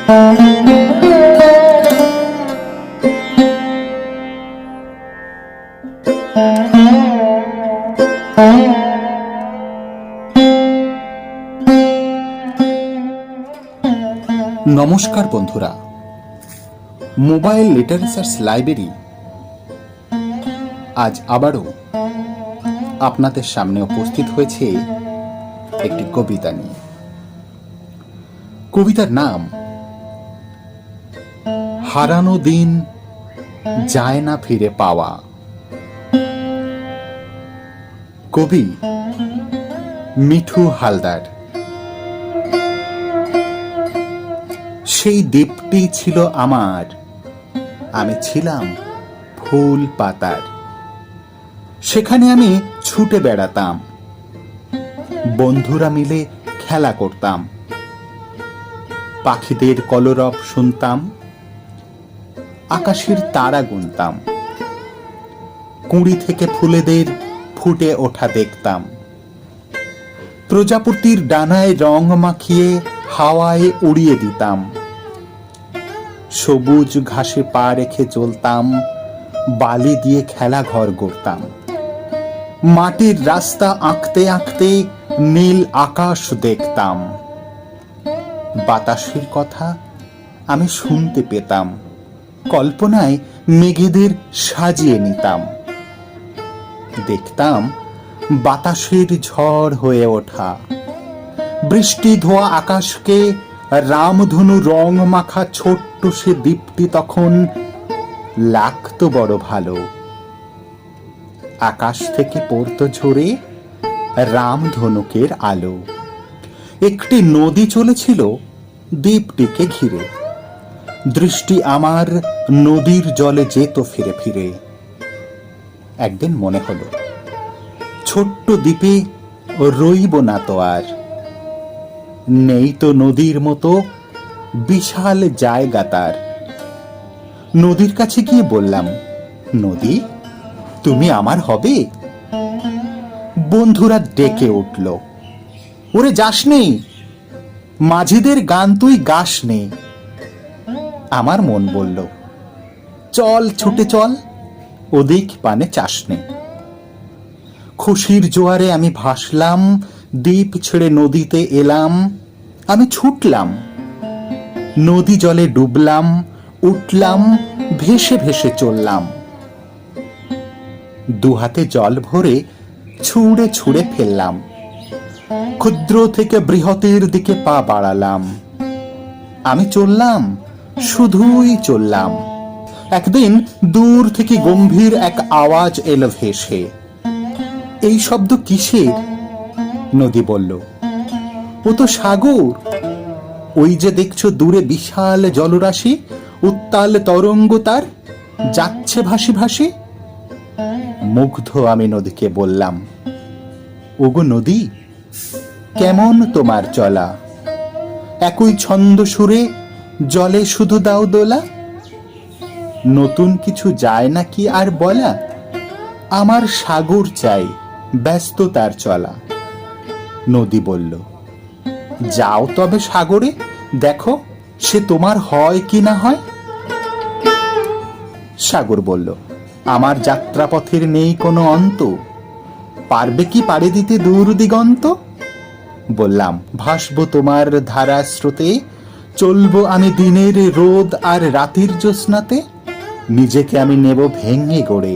নমস্কার বন্ধুরা, mobile literature library আজ আবারও আপনাদের সামনে উপস্থিত হয়েছে একটি কবিতা নিয়ে। কবিতার নাম হারানো দিন যায় না ফিরে পাওয়া। কবি মিঠু হালদার। সেই দ্বীপটি ছিল আমার, আমি ছিলাম ফুল পাতার। সেখানে আমি ছুটে বেড়াতাম, বন্ধুরা মিলে খেলা করতাম, পাখিদের কলরব শুনতাম, আকাশের তারা গুনতাম, কুঁড়ি থেকে ফুলেদের ফুটে ওঠা দেখতাম, প্রজাপতির ডানায় রং মাখিয়ে হাওয়ায় উড়িয়ে দিতাম, সবুজ ঘাসে পা রেখে চলতাম, বালি দিয়ে খেলা ঘর গড়তাম, মাটির রাস্তা আঁকতে আঁকতে নীল আকাশ দেখতাম, বাতাসের কথা আমি শুনতে পেতাম, কল্পনায় মেঘেদের সাজিয়ে নিতাম, দেখতাম বাতাসের ঝড় হয়ে ওঠা, বৃষ্টি ধোয়া আকাশকে রামধনু রং মাখা ছোট্ট সে দ্বীপটি তখন লাগতো বড় ভালো। আকাশ থেকে পড়তো ঝরে রামধনুকের আলো। একটি নদী চলেছিল দ্বীপটিকে ঘিরে, দৃষ্টি আমার নদীর জলে যেত ফিরে ফিরে। একদিন মনে হলো ছোট্ট দ্বীপে রইব না তো আর, নেই তো নদীর মতো বিশাল জায়গা তার। নদীর কাছে গিয়ে বললাম, নদী তুমি আমার হবে? বন্ধুরা ডেকে উঠল, ওরে যাস নেই, মাঝিদের গান তুই গাস নেই। আমার মন বলল, চল ছুটে চল, ওদিক পানে চাষ নেই। খুশির জোয়ারে আমি ভাসলাম, দ্বীপ ছেড়ে নদীতে এলাম, আমি ছুটলাম, নদী জলে ডুবলাম, উঠলাম, ভেসে ভেসে চললাম, দুহাতে জল ভরে ছুঁড়ে ছুঁড়ে ফেললাম, ক্ষুদ্র থেকে বৃহতের দিকে পা বাড়ালাম। আমি চললাম, শুধুই চললাম। একদিন দূর থেকে গম্ভীর এক আওয়াজ এলো ভেসে। এই শব্দ কিসের? নদী বলল, ও তো সাগর। ওই যে দেখছো দূরে বিশাল জলরাশি, উত্তাল তরঙ্গ তার যাচ্ছে ভাসি ভাসি। মুগ্ধ আমি নদীকে বললাম, ওগো নদী, কেমন তোমার চলা? একই ছন্দ সুরে জলে শুধু দাও দোলা। নতুন কিছু যায় নাকি আর বলা? আমার সাগর চাই, ব্যস্ত তার চলা। নদী বলল, যাও তবে সাগরে, দেখো সে তোমার হয় কি না হয়। সাগর বলল, আমার যাত্রাপথের নেই কোনো অন্ত, পারবে কি পাড়ি দিতে দূর দিগন্ত। বললাম, ভাসবো তোমার ধারা স্রোতে, চলবো আমি দিনের রোদ আর রাতের জ্যোৎস্নাতে। নিজেকে আমি নেব ভেঙে গড়ে,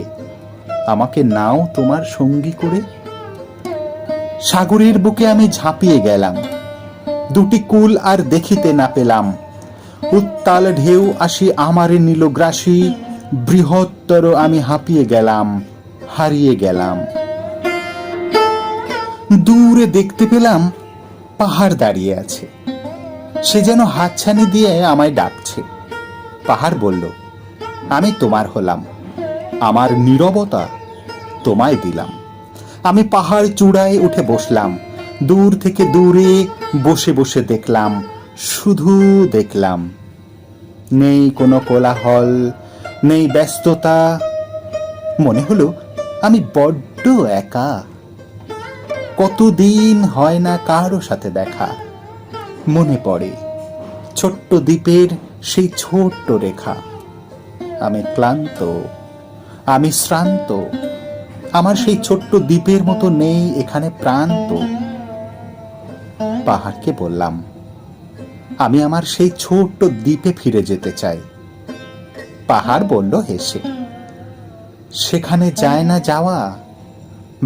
আমাকে নাও তোমার সঙ্গী করে। সাগরের বুকে আমি ঝাঁপিয়ে গেলাম, দুটি কুল আর দেখিতে না পেলাম। উত্তাল ঢেউ আসি আমারে নীলগ্রাসী, বৃহত্তর আমি হাঁপিয়ে গেলাম, হারিয়ে গেলাম। দূরে দেখতে পেলাম পাহাড় দাঁড়িয়ে আছে, সে যেন হাতছানি দিয়ে আমায় ডাকছে। পাহাড় বলল, আমি তোমার হলাম, আমার নীরবতা তোমায় দিলাম। আমি পাহাড় চূড়ায় উঠে বসলাম, দূর থেকে দূরে বসে বসে দেখলাম, শুধু দেখলাম। নেই কোনো কোলাহল, নেই ব্যস্ততা। মনে হলো আমি বড্ড একা, কতদিন হয় না কারো সাথে দেখা। মনে পড়ে ছোট্ট দ্বীপের সেই ছোট্ট রেখা। আমি ক্লান্ত, আমি শ্রান্ত, আমার সেই ছোট্ট দ্বীপের মতো নেই এখানে প্রান্ত। পাহাড়কে বললাম, আমি আমার সেই ছোট্ট দ্বীপে ফিরে যেতে চাই। পাহাড় বলল হেসে, সেখানে যায় না যাওয়া,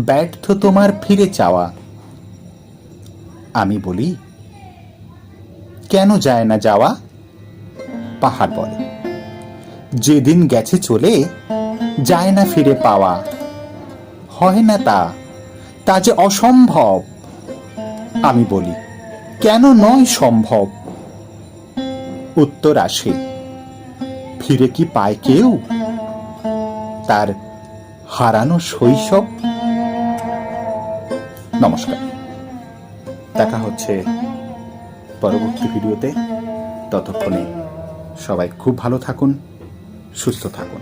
ব্যর্থ তোমার ফিরে চাওয়া। আমি বলি, কেন যায় না যাওয়া? পাহাড় বলে, যেদিন গেছে চলে যায় না ফিরে পাওয়া। হয় না তা যে অসম্ভব। আমি বলি, কেন নয় সম্ভব? উত্তর আসে, ফিরে কি পায় কেউ তার হারানো শৈশব? নমস্কার, দেখা হচ্ছে পরবর্তী ভিডিওতে। ততক্ষণে সবাই খুব ভালো থাকুন, সুস্থ থাকুন।